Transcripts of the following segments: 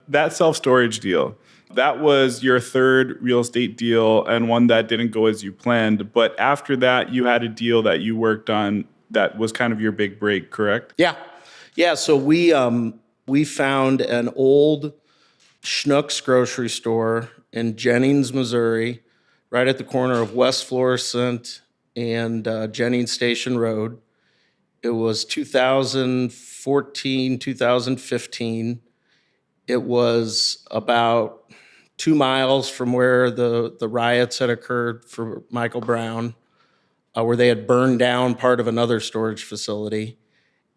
that self-storage deal, that was your third real estate deal and one that didn't go as you planned. But after that, you had a deal that you worked on that was kind of your big break, correct? Yeah. Yeah. So we found an old Schnucks grocery store in Jennings, Missouri, right at the corner of West Florissant and Jennings Station Road. It was 2014, 2015. It was about 2 miles from where the riots had occurred for Michael Brown, where they had burned down part of another storage facility.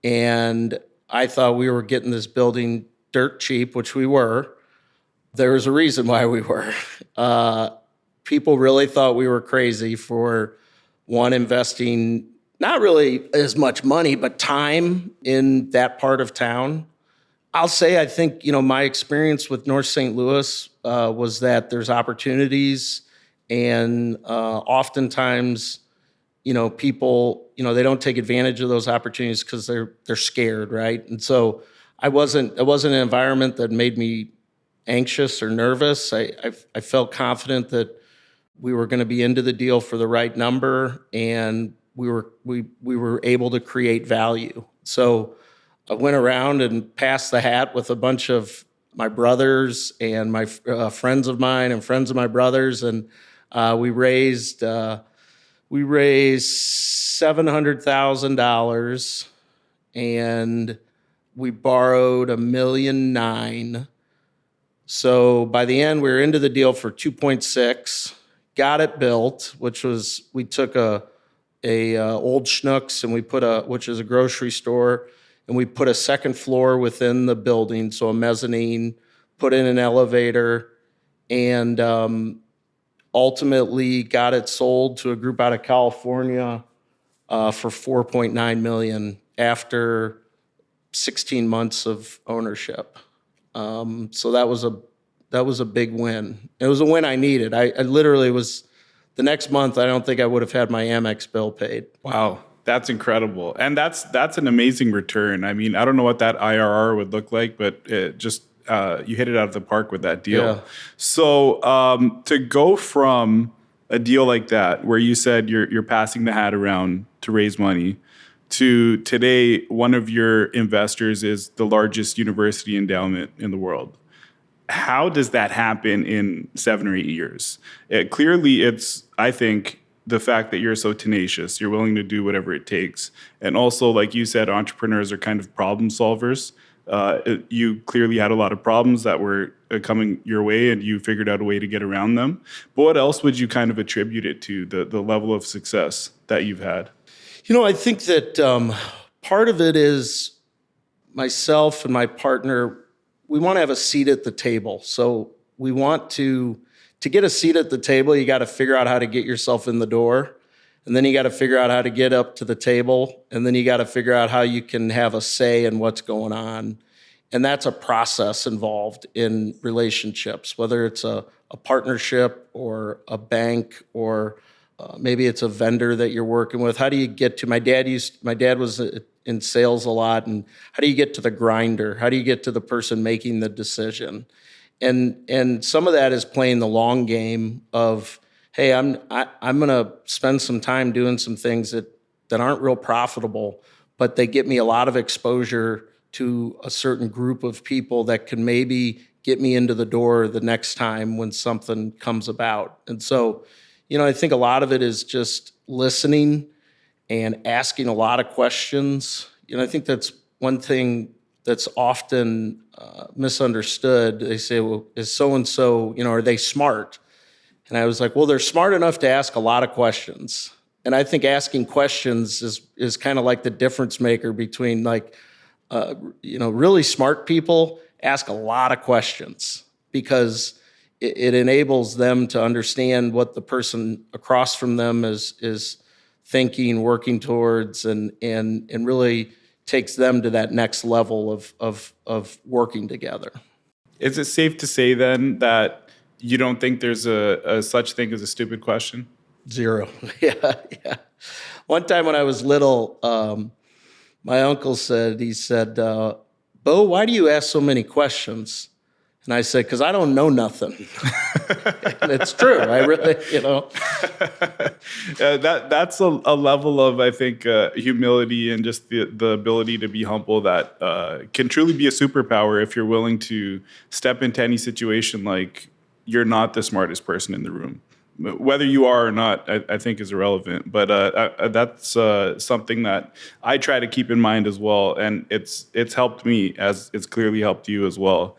And I thought we were getting this building dirt cheap, which we were. There was a reason why we were. People really thought we were crazy for, one, investing not really as much money, but time in that part of town. I'll say, I think, my experience with North St. Louis was that there's opportunities, and oftentimes, people, they don't take advantage of those opportunities because they're scared, right? And so it wasn't an environment that made me anxious or nervous. I felt confident that we were going to be into the deal for the right number, and we were able to create value. So I went around and passed the hat with a bunch of my brothers and my friends of mine and friends of my brothers, and we raised $700,000, and we borrowed $1.9 million. So by the end, we were into the deal for 2.6. Got it built, which was, we took a old Schnucks and we put which is a grocery store, and we put a second floor within the building, so a mezzanine, put in an elevator, and ultimately got it sold to a group out of California for $4.9 million after 16 months of ownership. So that was a big win. It was a win I needed. I literally was, the next month, I don't think I would have had my Amex bill paid. Wow, that's incredible. And that's an amazing return. I mean, I don't know what that IRR would look like, but it just you hit it out of the park with that deal. Yeah. So to go from a deal like that, where you said you're passing the hat around to raise money, to today, one of your investors is the largest university endowment in the world. How does that happen in 7 or 8 years? Clearly, it's, I think, the fact that you're so tenacious. You're willing to do whatever it takes. And also, like you said, entrepreneurs are kind of problem solvers. You clearly had a lot of problems that were coming your way, and you figured out a way to get around them. But what else would you kind of attribute it to, the level of success that you've had? I think that part of it is myself and my partner, we want to have a seat at the table. So we want to get a seat at the table, you got to figure out how to get yourself in the door. And then you got to figure out how to get up to the table. And then you got to figure out how you can have a say in what's going on. And that's a process involved in relationships, whether it's a partnership or a bank, or maybe it's a vendor that you're working with. How do you get to, my dad was in sales a lot, and how do you get to the grinder? How do you get to the person making the decision? And some of that is playing the long game of, hey, I'm going to spend some time doing some things that aren't real profitable, but they get me a lot of exposure to a certain group of people that can maybe get me into the door the next time when something comes about. And so, I think a lot of it is just listening and asking a lot of questions. I think that's one thing that's often misunderstood. They say, well, is so-and-so, are they smart? And I was like, well, they're smart enough to ask a lot of questions. And I think asking questions is kind of like the difference maker between really smart people ask a lot of questions, because it enables them to understand what the person across from them is thinking, working towards, and really takes them to that next level of working together. Is it safe to say then that you don't think there's a such thing as a stupid question? Zero. Yeah. One time when I was little, my uncle said, Beau, why do you ask so many questions? And I said, because I don't know nothing. And it's true. I really, That's a level of, I think, humility and just the ability to be humble that can truly be a superpower if you're willing to step into any situation like you're not the smartest person in the room. Whether you are or not, I think is irrelevant. But that's something that I try to keep in mind as well, and it's helped me as it's clearly helped you as well.